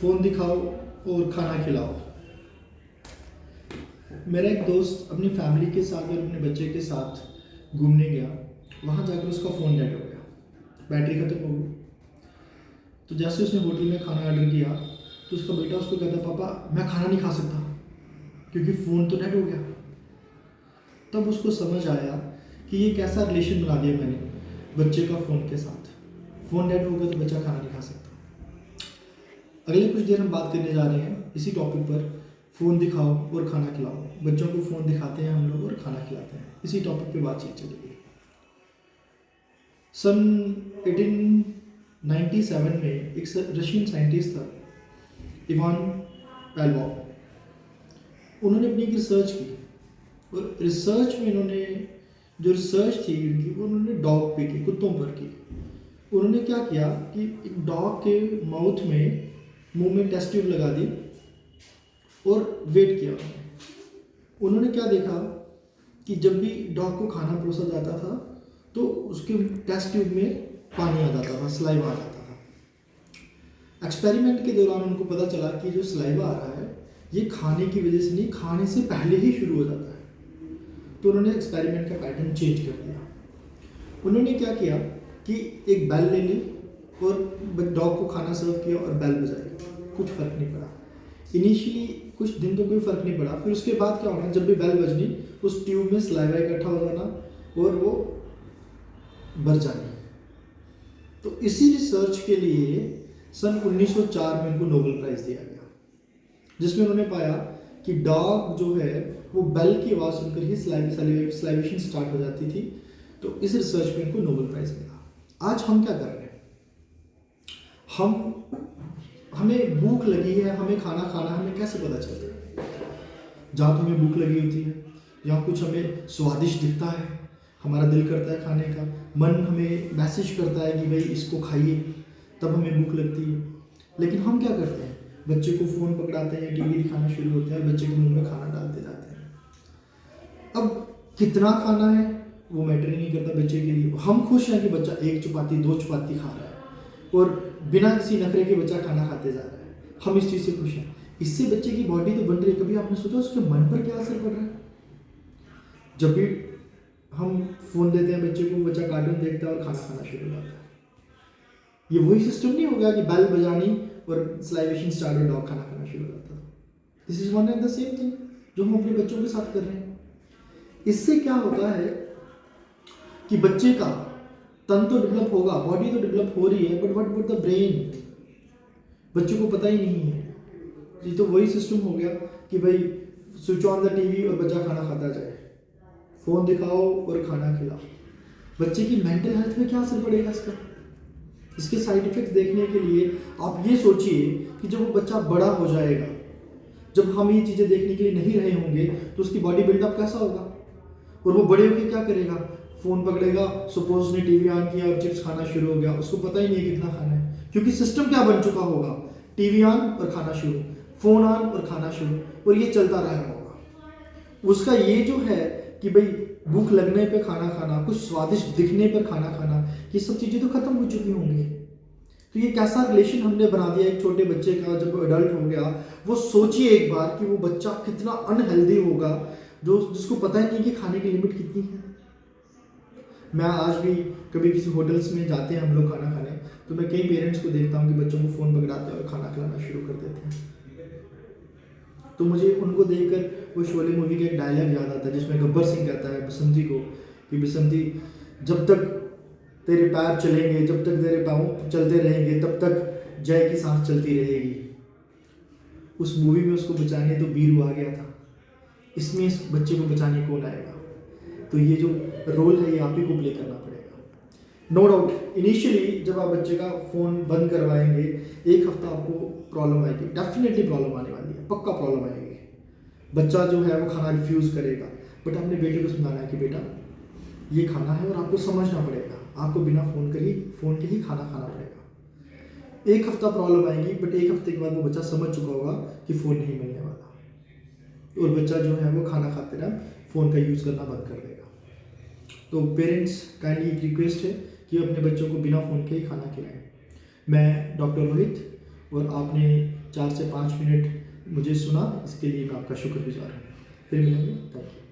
Phone दिखाओ और खाना खिलाओ। मेरा एक दोस्त अपनी फैमिली के साथ और अपने बच्चे के साथ घूमने गया। वहाँ जाकर उसका फ़ोन डेड हो गया, बैटरी ख़त्म हो गई। तो जैसे उसने होटल में खाना ऑर्डर किया तो उसका बेटा उसको कहता, पापा मैं खाना नहीं खा सकता क्योंकि फ़ोन तो डेड हो गया। तब उसको समझ आया कि ये कैसा रिलेशन बना दिया मैंने बच्चे का फ़ोन के साथ। फ़ोन डेड हो गया तो बच्चा खाना नहीं खा सकता। अगले कुछ देर हम बात करने जा रहे हैं इसी टॉपिक पर, फ़ोन दिखाओ और खाना खिलाओ। बच्चों को फ़ोन दिखाते हैं हम लोग और खाना खिलाते हैं, इसी टॉपिक पे बातचीत चलेगी। सन 1897 में एक रशियन साइंटिस्ट था, इवान पैलवॉव। उन्होंने अपनी एक रिसर्च की और रिसर्च में इन्होंने जो रिसर्च थी उनकी वो उन्होंने डॉग पे की, कुत्तों पर की। उन्होंने क्या किया कि एक डॉग के माउथ में मुंह में टेस्ट ट्यूब लगा दी और वेट किया। उन्होंने क्या देखा कि जब भी डॉग को खाना परोसा जाता था तो उसके टेस्ट ट्यूब में पानी आ जाता था, सलाइवा आ जाता था। एक्सपेरिमेंट के दौरान उनको पता चला कि जो सलाइवा आ रहा है ये खाने की वजह से नहीं, खाने से पहले ही शुरू हो जाता है। तो उन्होंने एक्सपेरिमेंट का पैटर्न चेंज कर दिया। उन्होंने क्या किया कि एक बेल ले ली और डॉग को खाना सर्व किया और बेल बजाई, कुछ फ़र्क नहीं पड़ा। इनिशियली कुछ दिन तो कोई फ़र्क नहीं पड़ा, फिर उसके बाद क्या होना, जब भी बेल बजनी उस ट्यूब में सलाइवा इकट्ठा हो जाना और वो भर जानी। तो इसी रिसर्च के लिए सन 1904 में उनको नोबेल प्राइज़ दिया गया, जिसमें उन्होंने पाया कि डॉग जो है वो बेल की आवाज़ सुनकर ही सलाइवेशन स्टार्ट हो जाती थी। तो इस रिसर्च में इनको नोबेल प्राइज़ मिला। आज हम क्या कर रहे हैं, हमें भूख लगी है, हमें खाना खाना, हमें कैसे पता चलता है? जहाँ तो हमें भूख लगी होती है, जहाँ कुछ हमें स्वादिष्ट दिखता है, हमारा दिल करता है खाने का, मन हमें मैसेज करता है कि भाई इसको खाइए, तब हमें भूख लगती है। लेकिन हम क्या करते हैं, बच्चे को फ़ोन पकड़ाते हैं, टीवी दिखाना शुरू होता है, बच्चे के मुंह में खाना डालते जाते हैं। अब कितना खाना है वो मैटर ही नहीं करता बच्चे के लिए। हम खुश हैं कि बच्चा 1 चपाती 2 चपाती खा रहा है और बिना किसी नखरे के बच्चा खाना खाते जा रहा है, हम इस चीज़ से खुश हैं। इससे बच्चे की बॉडी तो बन रही है, कभी आपने सोचा उसके मन पर क्या असर पड़ रहा है? जब भी हम फ़ोन देते हैं बच्चे को, बच्चा कार्टून देखता है और खाना खाना शुरू हो जाता है। ये वही सिस्टम नहीं हो गया कि बेल बजानी और सलाइवेशन स्टार्ट और डॉग खाना खाना शुरू हो जाता है। This is one and the same thing जो हम अपने बच्चों के साथ कर रहे हैं। इससे क्या होता है कि बच्चे का तन तो डेवलप होगा, बॉडी तो डेवलप हो रही है, but what about the brain? बच्चों को पता ही नहीं है। ये तो वही सिस्टम हो गया कि भाई स्विच ऑन द टीवी और बच्चा खाना खाता जाए, फ़ोन दिखाओ और खाना खिलाओ। बच्चे की मेंटल हेल्थ में क्या असर पड़ेगा इसका? इसके साइड इफेक्ट्स देखने के लिए आप ये सोचिए कि जब वो बच्चा बड़ा हो जाएगा, जब हम ये चीज़ें देखने के लिए नहीं रहे होंगे, तो उसकी बॉडी बिल्डअप कैसा होगा? और वो बड़े होकर क्या करेगा? फ़ोन पकड़ेगा, सपोज उसने टीवी ऑन किया और चिप्स खाना शुरू हो गया, उसको पता ही नहीं है कितना खाना है, क्योंकि सिस्टम क्या बन चुका होगा, टीवी ऑन और खाना शुरू, फ़ोन ऑन और खाना शुरू, और ये चलता रहा होगा। उसका ये जो है कि भाई भूख लगने पे खाना खाना, कुछ स्वादिष्ट दिखने पर खाना खाना, ये सब चीज़ें तो खत्म हो चुकी होंगी। तो ये कैसा रिलेशन हमने बना दिया एक छोटे बच्चे का, जब वो एडल्ट हो गया, वो सोचिए एक बार कि वो बच्चा कितना अनहेल्दी होगा, जिसको पता ही नहीं कि खाने की लिमिट कितनी है। मैं आज भी कभी किसी होटल्स में जाते हैं हम लोग खाना खाने, तो मैं कई पेरेंट्स को देखता हूँ कि बच्चों को फ़ोन पकड़ाते हैं और खाना खिलाना शुरू कर देते हैं। तो मुझे उनको देखकर वो शोले मूवी का एक डायलॉग याद आता है, जिसमें गब्बर सिंह कहता है बसंती को कि बसंती, जब तक तेरे पैर चलेंगे, जब तक तेरे पाँव चलते रहेंगे, तब तक जय की सांस चलती रहेगी। उस मूवी में उसको बचाने तो बीरू आ गया था, इसमें इस बच्चे को बचाने कौन आएगा? तो ये जो रोल है ये आप ही को प्ले करना पड़ेगा। नो डाउट इनिशियली जब आप बच्चे का फ़ोन बंद करवाएंगे, एक हफ्ता आपको प्रॉब्लम आएगी, डेफिनेटली प्रॉब्लम आने वाली है, पक्का प्रॉब्लम आएगी। बच्चा जो है वो खाना रिफ्यूज़ करेगा, बट अपने बेटे को समझाना है कि बेटा ये खाना है और आपको समझना पड़ेगा, आपको बिना फ़ोन के ही खाना खाना पड़ेगा। एक हफ्ता प्रॉब्लम आएगी, बट एक हफ्ते के बाद वो बच्चा समझ चुका होगा कि फ़ोन नहीं मिलने वाला, और बच्चा जो है वो खाना खाते टाइम फ़ोन का यूज़ करना बंद कर देगा। तो पेरेंट्स काइंडली एक रिक्वेस्ट है कि अपने बच्चों को बिना फ़ोन के ही खाना खिलाएं। मैं डॉक्टर रोहित और आपने 4 से 5 मिनट मुझे सुना, इसके लिए मैं आपका शुक्रगुजार हूँ। फिर मिलेंगे, थैंक यू।